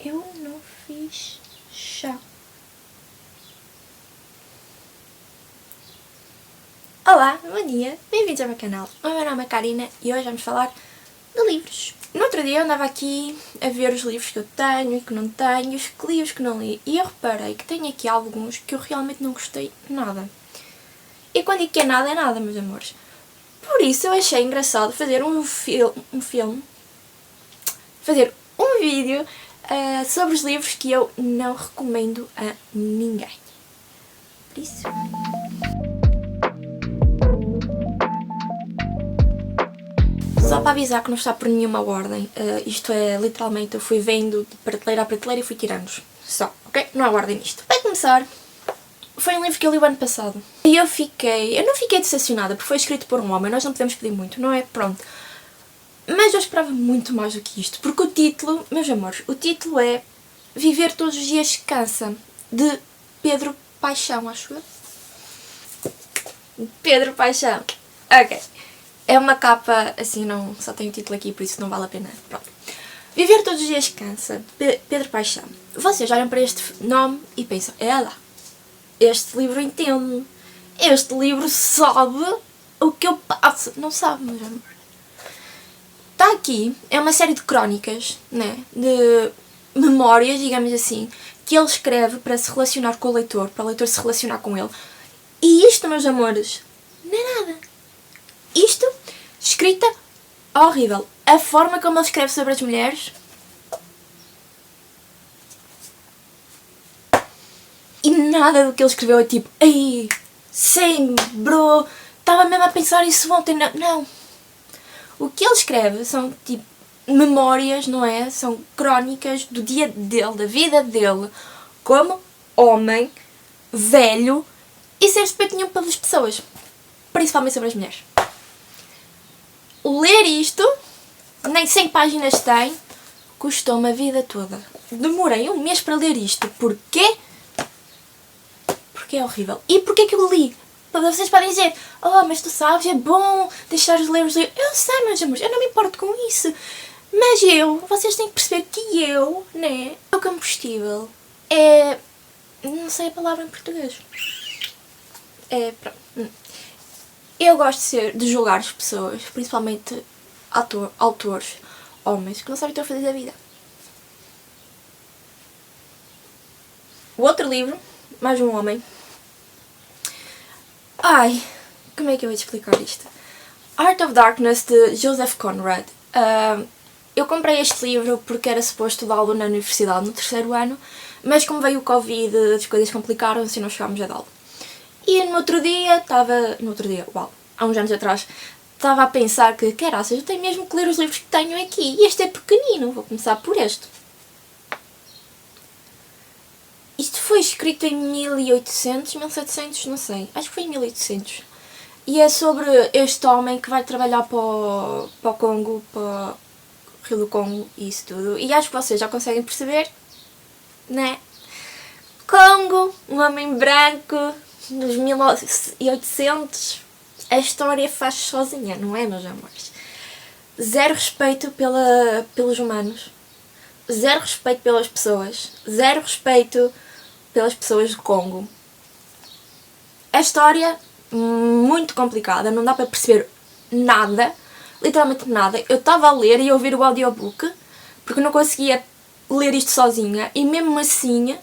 Eu não fiz chá. Olá, bom dia, bem-vindos ao meu canal. O meu nome é Karina e hoje vamos falar de livros. No outro dia eu andava aqui a ver os livros que eu tenho e que não tenho, os livros que não li, e eu reparei que tenho aqui alguns que eu realmente não gostei nada. E quando digo que é nada, meus amores. Por isso eu achei engraçado fazer um vídeo sobre os livros que eu não recomendo a ninguém. Por isso... Só para avisar que não está por nenhuma ordem, isto é, literalmente, eu fui vendo de prateleira a prateleira e fui tirando-os. Só, ok? Não há ordem nisto. Para começar, foi um livro que eu li o ano passado. E eu não fiquei decepcionada, porque foi escrito por um homem, nós não podemos pedir muito, não é? Pronto. Mas eu esperava muito mais do que isto, porque o título, meus amores, o título é Viver Todos os Dias Cansa, de Pedro Paixão, acho eu. Pedro Paixão. Ok. É uma capa, assim, não, só tem o título aqui, por isso não vale a pena. Pronto. Viver Todos os Dias Cansa, Pedro Paixão. Vocês olham para este nome e pensam, é lá, este livro entende-me. Este livro sabe o que eu passo. Não sabe, meus amores. Está aqui, é uma série de crónicas, né, de memórias, digamos assim, que ele escreve para se relacionar com o leitor, para o leitor se relacionar com ele. E isto, meus amores, não é nada. Isto, escrita horrível. A forma como ele escreve sobre as mulheres. E nada do que ele escreveu é tipo, ei, sim, bro, estava mesmo a pensar isso ontem. Não. O que ele escreve são tipo memórias, não é? São crónicas do dia dele, da vida dele, como homem, velho e sem respeito nenhum pelas pessoas. Principalmente sobre as mulheres. Ler isto, nem 100 páginas tem, custou-me a vida toda. Demorei um mês para ler isto. Porquê? Porque é horrível. E porquê que eu li? Vocês podem dizer, oh, mas tu sabes, é bom deixar de ler os livros. Eu sei, meus amores, eu não me importo com isso. Mas vocês têm que perceber que né, o combustível é... não sei a palavra em português. Pronto. Eu gosto de julgar as pessoas, principalmente autores, homens, que não sabem o que estão a fazer da vida. O outro livro, mais um homem. Ai, como é que eu vou te explicar isto? Art of Darkness, de Joseph Conrad. Eu comprei este livro porque era suposto dá-lo na universidade no 3º ano, mas como veio o Covid, as coisas complicaram-se e não chegámos a dá-lo. E no outro dia, há uns anos atrás, estava a pensar que, caraças, eu tenho mesmo que ler os livros que tenho aqui. E este é pequenino, vou começar por este. Isto foi escrito em 1800, 1700, não sei. Acho que foi em 1800. E é sobre este homem que vai trabalhar para o Congo, para o Rio do Congo e isso tudo. E acho que vocês já conseguem perceber, né? Congo, um homem branco, nos 1800, a história faz sozinha, não é, meus amores? Zero respeito pelos humanos, zero respeito pelas pessoas, zero respeito pelas pessoas do Congo. A história, muito complicada, não dá para perceber nada, literalmente nada. Eu estava a ler e a ouvir o audiobook, porque não conseguia ler isto sozinha, e mesmo assim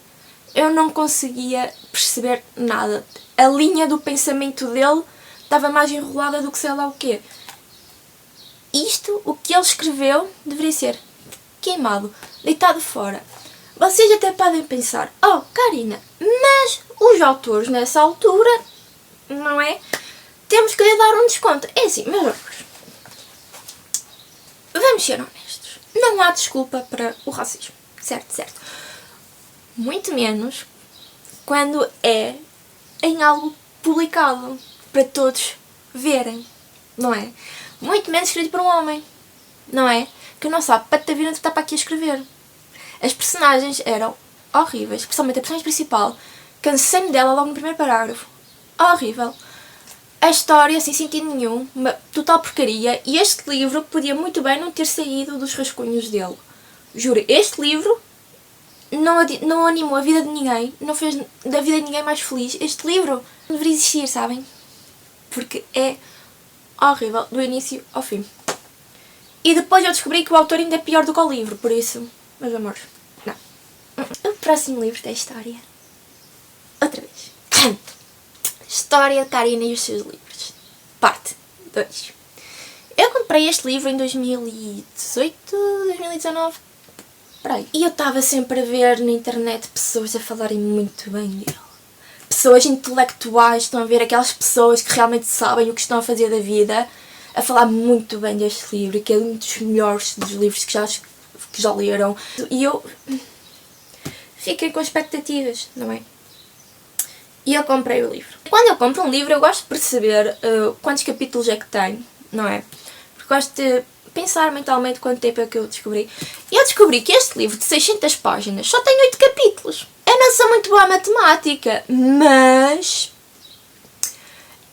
eu não conseguia perceber nada. A linha do pensamento dele estava mais enrolada do que sei lá o quê. Isto, o que ele escreveu, deveria ser queimado, deitado fora. Vocês até podem pensar, oh, Karina, mas os autores nessa altura, não é? Temos que lhe dar um desconto. É assim, meus amigos, vamos ser honestos. Não há desculpa para o racismo. Certo. Muito menos quando é em algo publicado para todos verem, não é? Muito menos escrito por um homem, não é? Que não sabe para te vir onde está para aqui a escrever. As personagens eram horríveis, especialmente a personagem principal. Cansei-me dela logo no primeiro parágrafo. Horrível. A história, sem sentido nenhum, uma total porcaria. E este livro podia muito bem não ter saído dos rascunhos dele. Juro, este livro não animou a vida de ninguém, não fez da vida de ninguém mais feliz. Este livro não deveria existir, sabem? Porque é horrível, do início ao fim. E depois eu descobri que o autor ainda é pior do que o livro, por isso, meus amores, não. O próximo livro da história. Outra vez. História de Karina e os seus livros. Parte 2. Eu comprei este livro em 2018, 2019, por aí. E eu estava sempre a ver na internet pessoas a falarem muito bem dele. Pessoas intelectuais, estão a ver aquelas pessoas que realmente sabem o que estão a fazer da vida, a falar muito bem deste livro, que é um dos melhores dos livros que já leram. E eu fiquei com expectativas, não é? E eu comprei o livro. Quando eu compro um livro, eu gosto de perceber quantos capítulos é que tem, não é? Porque gosto de pensar mentalmente quanto tempo é que eu descobri. E eu descobri que este livro de 600 páginas só tem 8 capítulos. Eu não sou muito boa à matemática, mas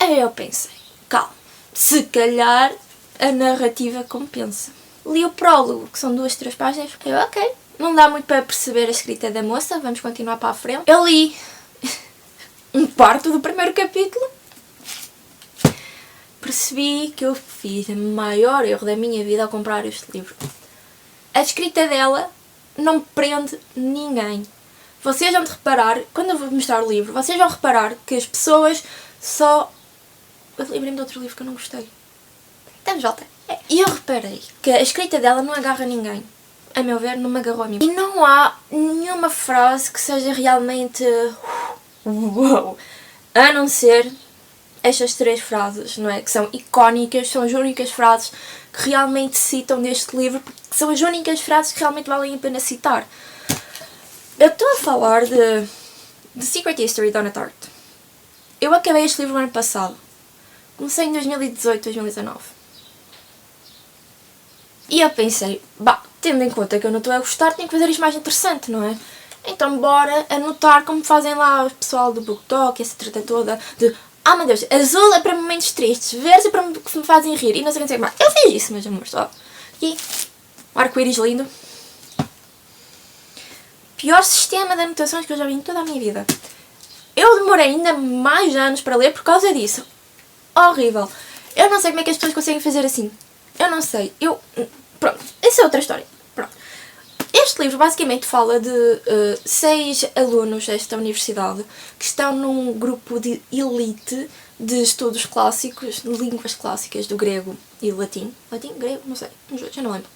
aí eu pensei, calma, se calhar a narrativa compensa. Li o prólogo, que são 2, 3 páginas, eu, ok, não dá muito para perceber a escrita da moça, vamos continuar para a frente. Eu li um quarto do primeiro capítulo, percebi que eu fiz o maior erro da minha vida ao comprar este livro. A escrita dela não prende ninguém. Vocês vão reparar, quando eu vou mostrar o livro, vocês vão reparar que as pessoas só... Eu lembrei-me de outro livro que eu não gostei. Estamos volta. E eu reparei que a escrita dela não agarra ninguém. A meu ver, não me agarrou a mim. E não há nenhuma frase que seja realmente... Uou! A não ser estas 3 frases, não é? Que são icónicas, são as únicas frases que realmente citam deste livro, porque são as únicas frases que realmente valem a pena citar. Eu estou a falar de The Secret History de Donna Tartt. Eu acabei este livro no ano passado. Comecei em 2018, 2019. E eu pensei, tendo em conta que eu não estou a gostar, tenho que fazer isto mais interessante, não é? Então bora anotar como fazem lá o pessoal do BookTok, essa treta toda de meu Deus, azul é para momentos tristes, verde é para que me fazem rir e não sei o que mais. Eu fiz isso, meus amores, ó. Aqui, um arco-íris lindo. Pior sistema de anotações que eu já vi em toda a minha vida. Eu demorei ainda mais anos para ler por causa disso. Horrível. Eu não sei como é que as pessoas conseguem fazer assim. Eu não sei. Pronto, essa é outra história. Pronto. Este livro basicamente fala de 6 alunos desta universidade que estão num grupo de elite de estudos clássicos, de línguas clássicas do grego e latim. Latim? Grego? Não sei. Já não lembro.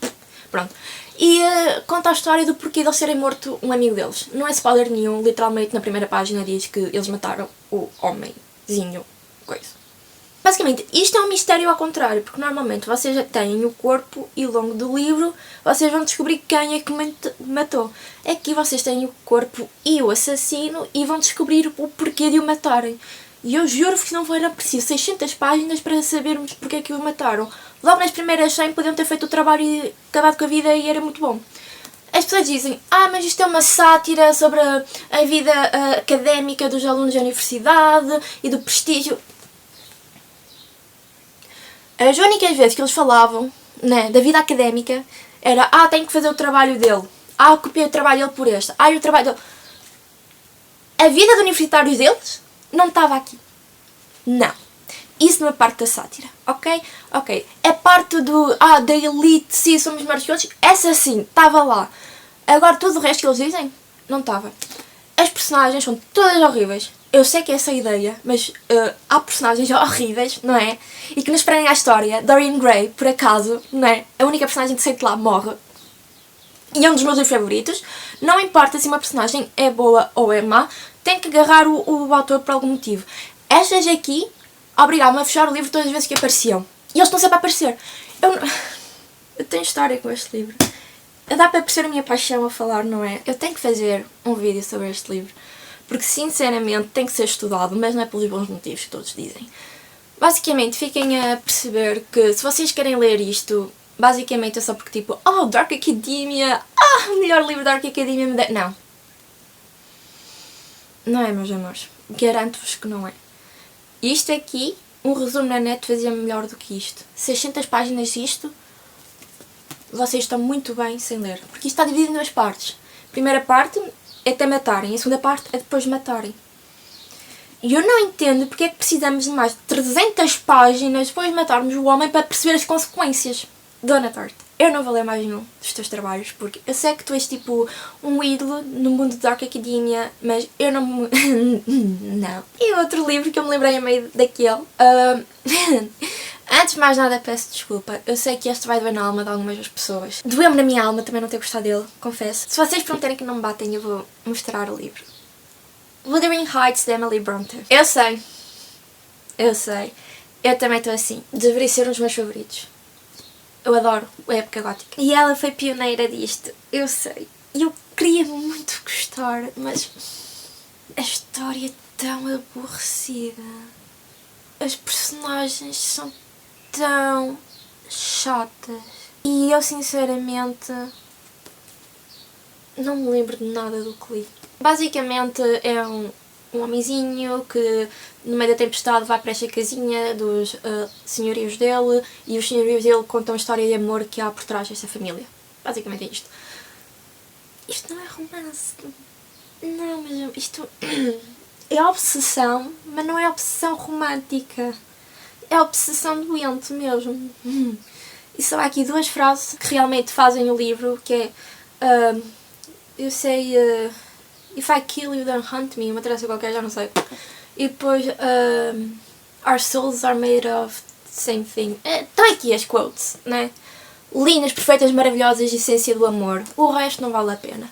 Pronto. E conta a história do porquê de eles terem morto um amigo deles. Não é spoiler nenhum, literalmente na primeira página diz que eles mataram o homenzinho. Coisa. Basicamente, isto é um mistério ao contrário, porque normalmente vocês já têm o corpo e ao longo do livro vocês vão descobrir quem é que matou. Aqui vocês têm o corpo e o assassino e vão descobrir o porquê de o matarem. E eu juro-vos que não era preciso 600 páginas para sabermos porque é que o mataram. Logo nas primeiras 100 podiam ter feito o trabalho e acabado com a vida e era muito bom. As pessoas dizem, mas isto é uma sátira sobre a vida académica dos alunos da universidade e do prestígio. As únicas vezes que eles falavam, né, da vida académica era, tenho que fazer o trabalho dele. Copiei o trabalho dele por este. O trabalho dele. A vida de universitários deles não estava aqui. Não. Isso não é parte da sátira, ok? Ok. É parte da elite, sim, somos melhores que outros. Essa sim, estava lá. Agora tudo o resto que eles dizem, não estava. As personagens são todas horríveis. Eu sei que é essa a ideia, mas há personagens horríveis, não é? E que nos prendem à história. Dorian Gray, por acaso, não é? A única personagem que sei de lá morre. E é um dos meus favoritos. Não importa se uma personagem é boa ou é má, tem que agarrar o autor por algum motivo. Estas aqui obrigavam-me a fechar o livro todas as vezes que apareciam. E eles estão sempre a aparecer. Eu tenho história com este livro. Dá para perceber a minha paixão a falar, não é? Eu tenho que fazer um vídeo sobre este livro. Porque sinceramente tem que ser estudado, mas não é pelos bons motivos que todos dizem. Basicamente fiquem a perceber que se vocês querem ler isto, basicamente é só porque tipo, Dark Academia, o melhor livro da Dark Academia me dá. Não. Não é, meus amores. Garanto-vos que não é. Isto aqui, um resumo na net fazia melhor do que isto. 600 páginas disto, vocês estão muito bem sem ler. Porque isto está dividido em 2 partes. A primeira parte é até matarem, a segunda parte é depois de matarem. E eu não entendo porque é que precisamos de mais de 300 páginas depois de matarmos o homem para perceber as consequências. Dona Tarte, eu não vou ler mais nenhum dos teus trabalhos, porque eu sei que tu és tipo um ídolo no mundo de Dark Academia, mas eu não me... não. E outro livro que eu me lembrei a meio daquele... Antes de mais nada, peço desculpa. Eu sei que este vai doer na alma de algumas das pessoas. Doeu-me na minha alma também não ter gostado dele, confesso. Se vocês prometerem que não me batem, eu vou mostrar o livro. Wuthering Heights, de Emily Bronte. Eu sei. Eu também estou assim. Deveria ser um dos meus favoritos. Eu adoro a época gótica. E ela foi pioneira disto. Eu sei. Eu queria muito gostar, mas a história é tão aborrecida. As personagens são tão chatas. E eu sinceramente não me lembro de nada do que li. Basicamente é um homenzinho que no meio da tempestade vai para esta casinha dos senhorios dele e os senhorios dele contam a história de amor que há por trás desta família. Basicamente é isto. Isto não é romance. Não, mas isto é obsessão, mas não é obsessão romântica. É obsessão doente mesmo. E só há aqui duas frases que realmente fazem o livro, que é eu sei... If I kill you, don't hunt me, uma traça qualquer, já não sei. E depois, our souls are made of the same thing. Estão aqui as quotes, né? Lindas, perfeitas, maravilhosas, essência do amor. O resto não vale a pena.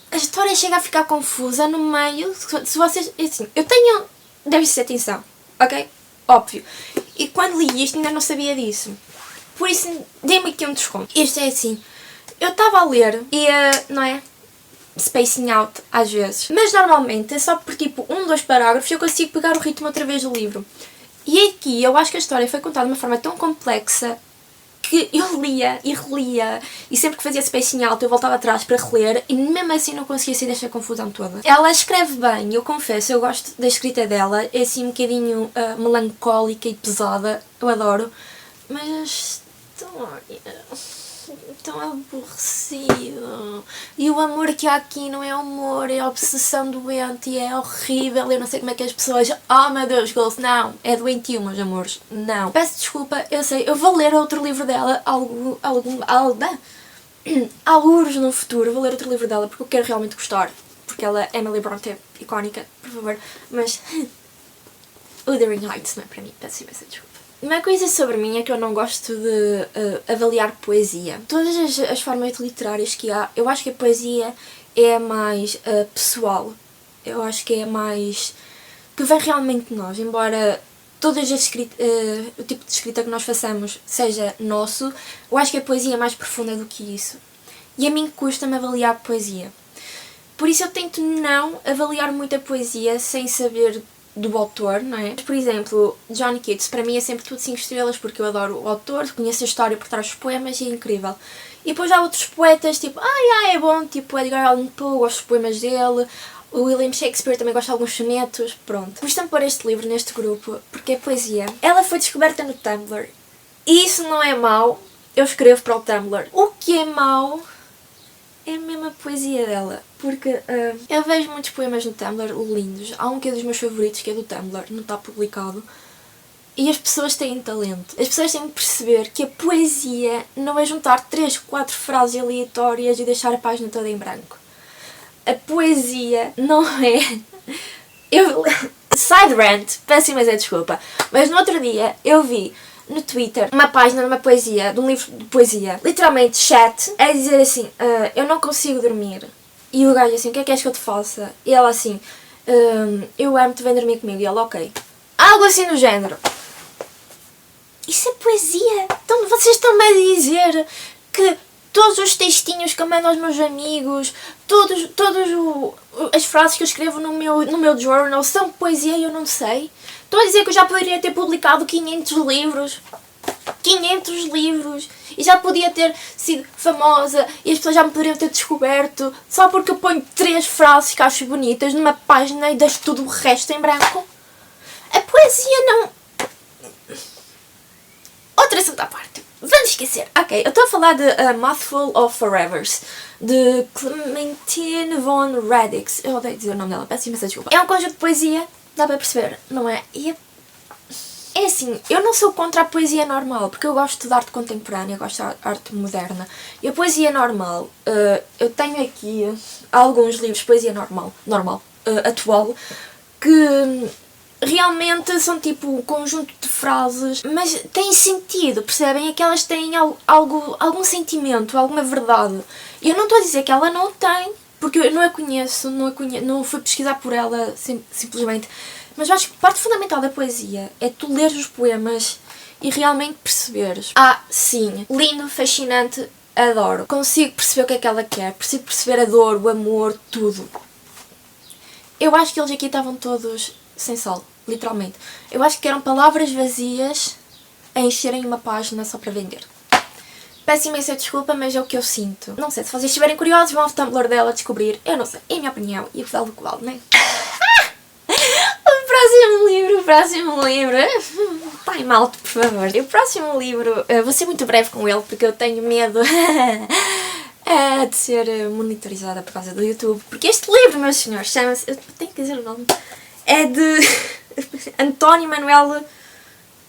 A história chega a ficar confusa no meio. Se vocês... Assim, eu tenho déficit de atenção, ok? Óbvio. E quando li isto ainda não sabia disso. Por isso, dei-me aqui um desconto. Isto é assim. Eu estava a ler e, não é? Spacing out às vezes. Mas normalmente é só por tipo 2 parágrafos eu consigo pegar o ritmo outra vez do livro. E aqui eu acho que a história foi contada de uma forma tão complexa que eu lia e relia e sempre que fazia spacing out eu voltava atrás para reler e mesmo assim não conseguia sair desta confusão toda. Ela escreve bem, eu confesso, eu gosto da escrita dela, é assim um bocadinho melancólica e pesada, eu adoro, mas a história... tão aborrecido. E o amor que há aqui não é amor, é obsessão doente e é horrível. Eu não sei como é que as pessoas... Oh meu Deus, Ghost, não. É doentio, meus amores. Não. Peço desculpa, eu sei. Eu vou ler outro livro dela alguns no futuro. Vou ler outro livro dela porque eu quero realmente gostar. Porque ela, Emily Bronte, é icónica, por favor. Mas... Wuthering Heights não é para mim. Peço imensa desculpa. Uma coisa sobre mim é que eu não gosto de avaliar poesia. Todas as formas literárias que há, eu acho que a poesia é mais pessoal. Eu acho que é mais... que vem realmente de nós. Embora todas as o tipo de escrita que nós façamos seja nosso, eu acho que a poesia é mais profunda do que isso. E a mim custa-me avaliar poesia. Por isso eu tento não avaliar muito a poesia sem saber do autor, não é? Por exemplo, John Keats, para mim é sempre tudo 5 estrelas porque eu adoro o autor, conheço a história por trás dos poemas e é incrível. E depois há outros poetas, tipo, é bom, tipo Edgar Allan Poe, gosto dos poemas dele, o William Shakespeare também gosto de alguns sonetos, pronto. Gostei de pôr este livro neste grupo porque é poesia. Ela foi descoberta no Tumblr e isso não é mau, eu escrevo para o Tumblr. O que é mau é a mesma poesia dela. Porque eu vejo muitos poemas no Tumblr lindos. Há um que é dos meus favoritos, que é do Tumblr, não está publicado. E as pessoas têm talento. As pessoas têm de perceber que a poesia não é juntar 3, 4 frases aleatórias e deixar a página toda em branco. A poesia não é... Side rant, peço imensa desculpa. Mas no outro dia eu vi no Twitter uma página de uma poesia, de um livro de poesia. Literalmente, chat, a dizer assim, eu não consigo dormir. E o gajo assim, o que é que és que eu te faça? E ela assim, eu amo-te, vem dormir comigo. E ela, ok. Algo assim do género. Isso é poesia. Então vocês estão-me a dizer que todos os textinhos que eu mando aos meus amigos, todas as frases que eu escrevo no meu journal são poesia e eu não sei? Estão a dizer que eu já poderia ter publicado 500 livros. 500 livros e já podia ter sido famosa e as pessoas já me poderiam ter descoberto só porque eu ponho 3 frases que acho bonitas numa página e deixo tudo o resto em branco. A poesia não... Outra assunto à parte. Vamos esquecer. Ok, eu estou a falar de A Mouthful of Forevers, de Clementine von Radix. Eu odeio dizer o nome dela, peço imensa desculpa. É um conjunto de poesia, dá para perceber, não é? E é assim, eu não sou contra a poesia normal, porque eu gosto de arte contemporânea, gosto de arte moderna. E a poesia normal, eu tenho aqui alguns livros de poesia normal, atual, que realmente são tipo um conjunto de frases, mas têm sentido, percebem? É que elas têm algum sentimento, alguma verdade. E eu não estou a dizer que ela não tem, porque eu não a conheço, não fui pesquisar por ela simplesmente. Mas eu acho que parte fundamental da poesia é tu leres os poemas e realmente perceberes. Sim, lindo, fascinante, adoro. Consigo perceber o que é que ela quer, consigo perceber a dor, o amor, tudo. Eu acho que eles aqui estavam todos sem sal, literalmente. Eu acho que eram palavras vazias a encherem uma página só para vender. Peço imensa desculpa, mas é o que eu sinto. Não sei, se vocês estiverem curiosos, vão ao Tumblr dela descobrir. Eu não sei, é a minha opinião e o que vale o que vale, não é? O próximo livro, time out, por favor. O próximo livro, vou ser muito breve com ele porque eu tenho medo de ser monitorizada por causa do YouTube. Porque este livro, meus senhores, chama-se, eu tenho que dizer o nome, é de António Manuel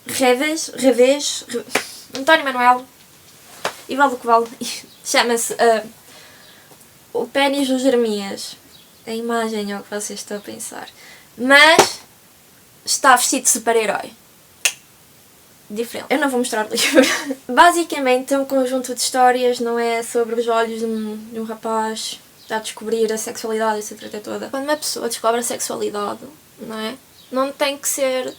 Reves, António Manuel, e vale o que vale, chama-se O Pênis do Jeremias. A imagem é o que vocês estão a pensar. Mas está vestido de super-herói. Diferente. Eu não vou mostrar o livro. Basicamente é um conjunto de histórias, não é? Sobre os olhos de um rapaz a descobrir a sexualidade, essa treta toda. Quando uma pessoa descobre a sexualidade, não é? Não tem que ser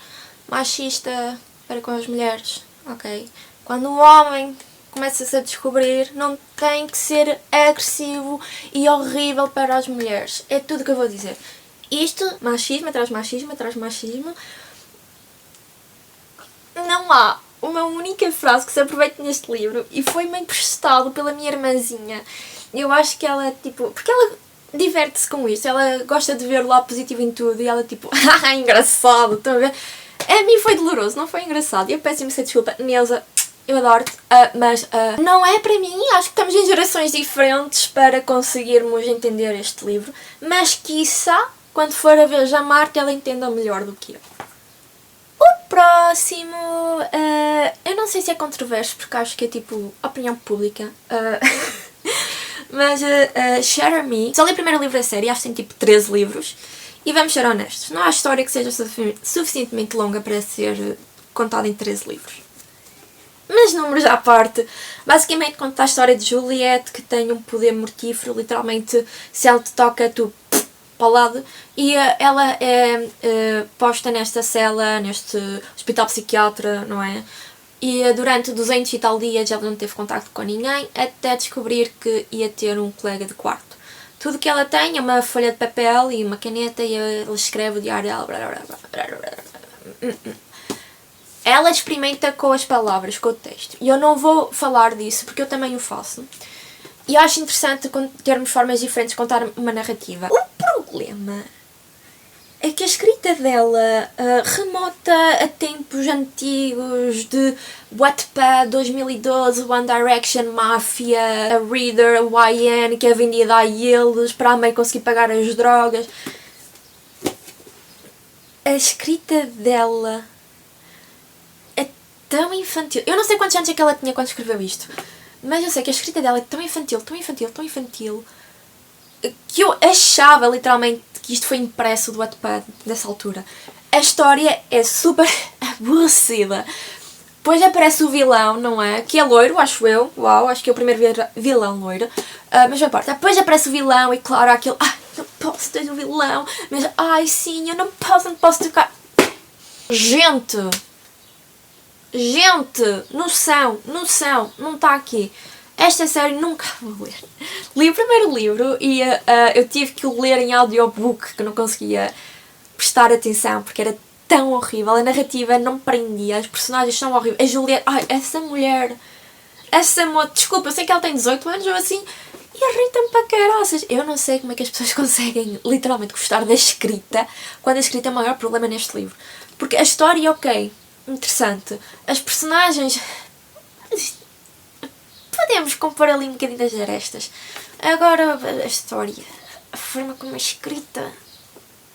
machista para com as mulheres, ok? Quando um homem começa-se a descobrir, não tem que ser agressivo e horrível para as mulheres. É tudo o que eu vou dizer. Isto, machismo atrás machismo atrás machismo. Não há uma única frase que se aproveite neste livro e foi-me emprestado pela minha irmãzinha. Eu acho que ela, tipo... Porque ela diverte-se com isto, ela gosta de ver o lado positivo em tudo e ela, tipo... engraçado, estão a ver? A mim foi doloroso, não foi engraçado. Eu peço imensa desculpa, Neuza, eu adoro-te, mas não é para mim. Acho que estamos em gerações diferentes para conseguirmos entender este livro. Mas, quiçá, quando for a vez a Marta, ela entenda melhor do que eu. O próximo, eu não sei se é controverso, porque acho que é tipo opinião pública, mas Shatter Me, só li o primeiro livro da série, acho que tem tipo 13 livros, e vamos ser honestos, não há história que seja suficientemente longa para ser contada em 13 livros. Mas números à parte, basicamente conta a história de Juliette, que tem um poder mortífero, literalmente se ela te toca, tu para o lado, e ela é posta nesta cela, neste hospital psiquiatra, não é? E durante 200 e tal dias ela não teve contacto com ninguém, até descobrir que ia ter um colega de quarto. Tudo que ela tem é uma folha de papel e uma caneta e ela escreve o diário dela. Ela experimenta com as palavras, com o texto. E eu não vou falar disso porque eu também o faço. E acho interessante termos formas diferentes de contar uma narrativa. O problema é que a escrita dela remota a tempos antigos de Wattpad 2012, One Direction, Mafia, a Reader, a YN, que é vendida a eles para a mãe conseguir pagar as drogas. A escrita dela é tão infantil. Eu não sei quantos anos é que ela tinha quando escreveu isto, mas eu sei que a escrita dela é tão infantil, que eu achava literalmente que isto foi impresso do Wattpad dessa altura. A história é super aborrecida. Depois aparece o vilão, não é? Que é loiro, acho eu. Uau, acho que é o primeiro vilão loiro. Mas não importa. Depois aparece o vilão e claro, aquilo... não posso ter um vilão. Mas, sim, eu não posso tocar... Gente, noção, não está aqui. Esta série nunca vou ler. Li o primeiro livro e eu tive que o ler em audiobook, que não conseguia prestar atenção porque era tão horrível. A narrativa não me prendia, os personagens são horríveis. A Juliette, essa mulher, desculpa, eu sei que ela tem 18 anos ou assim, e irrita-me para caraças. Eu não sei como é que as pessoas conseguem literalmente gostar da escrita, quando a escrita é o maior problema neste livro. Porque a história, ok, interessante. As personagens... podemos compor ali um bocadinho das arestas. Agora, a história, a forma como é escrita,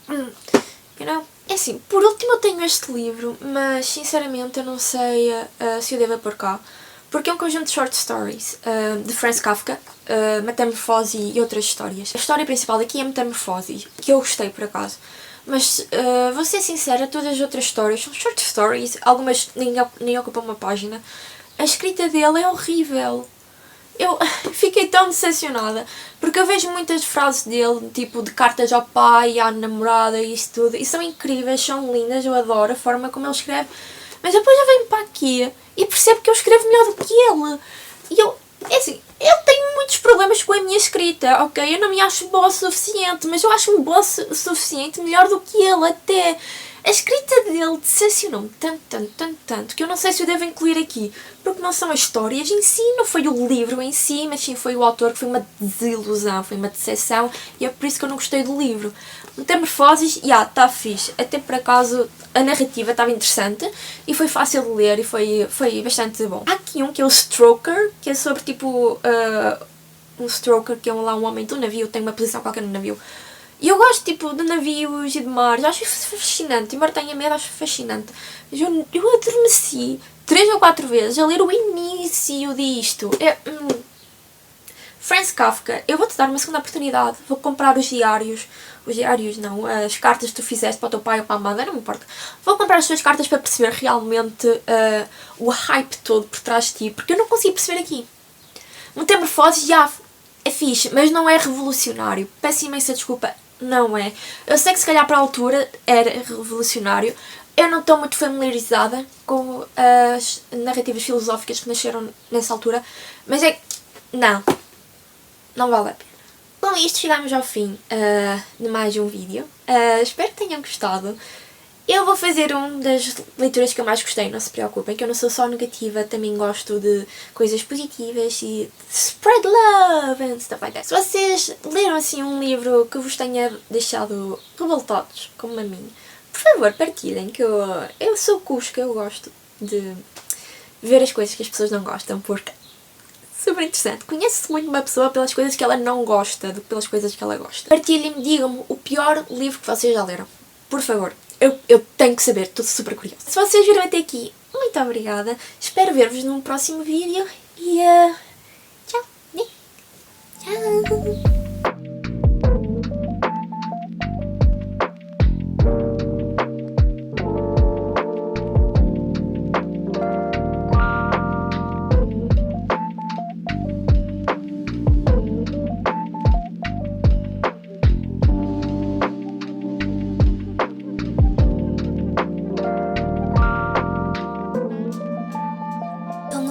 you know? É assim, por último eu tenho este livro, mas sinceramente eu não sei se eu devo pôr cá. Porque é um conjunto de short stories de Franz Kafka, Metamorfose e outras histórias. A história principal aqui é Metamorfose, que eu gostei por acaso. Mas, vou ser sincera, todas as outras histórias são short stories, algumas nem ocupam uma página. A escrita dele é horrível. Eu fiquei tão decepcionada, porque eu vejo muitas frases dele, tipo de cartas ao pai, à namorada e isso tudo, e são incríveis, são lindas, eu adoro a forma como ele escreve, mas depois eu venho para aqui e percebo que eu escrevo melhor do que ele. E é assim, eu tenho muitos problemas com a minha escrita, ok? Eu não me acho boa o suficiente, mas eu acho-me boa o suficiente melhor do que ele até. A escrita dele decepcionou-me tanto, que eu não sei se eu devo incluir aqui, porque não são as histórias em si, não foi o livro em si, mas sim foi o autor, que foi uma desilusão, foi uma decepção, e é por isso que eu não gostei do livro. Metamorfoses, está fixe, até por acaso a narrativa estava interessante, e foi fácil de ler, e foi bastante bom. Há aqui um que é o Stroker, que é sobre tipo, um Stroker, que é um homem do navio, tem uma posição qualquer no navio. E eu gosto, tipo, de navios e de mares, acho fascinante, embora tenha medo, acho fascinante. Mas eu adormeci 3 ou 4 vezes a ler o início disto. Franz Kafka, eu vou-te dar uma segunda oportunidade, vou comprar os diários não, as cartas que tu fizeste para o teu pai ou para a mãe, não me importa. Vou comprar as tuas cartas para perceber realmente o hype todo por trás de ti, porque eu não consigo perceber aqui. Metamorfose já é fixe, mas não é revolucionário. Peço imensa desculpa, não é. Eu sei que se calhar para a altura era revolucionário. Eu não estou muito familiarizada com as narrativas filosóficas que nasceram nessa altura, mas não vale a pena. Com isto chegamos ao fim de mais um vídeo. Espero que tenham gostado. Eu vou fazer das leituras que eu mais gostei, não se preocupem, que eu não sou só negativa, também gosto de coisas positivas e de spread love and stuff like that. Se vocês leram assim um livro que vos tenha deixado revoltados, como a mim, por favor partilhem, que eu sou cusca, eu gosto de ver as coisas que as pessoas não gostam, porque super interessante. Conhece-se muito uma pessoa pelas coisas que ela não gosta do que pelas coisas que ela gosta. Partilhem-me, digam-me o pior livro que vocês já leram, por favor. Eu tenho que saber, estou super curiosa. Se vocês viram até aqui, muito obrigada. Espero ver-vos num próximo vídeo e tchau. Tchau.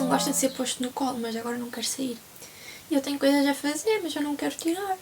Gosta de ser posto no colo, mas agora não quero sair. Eu tenho coisas a fazer, mas eu não quero tirar.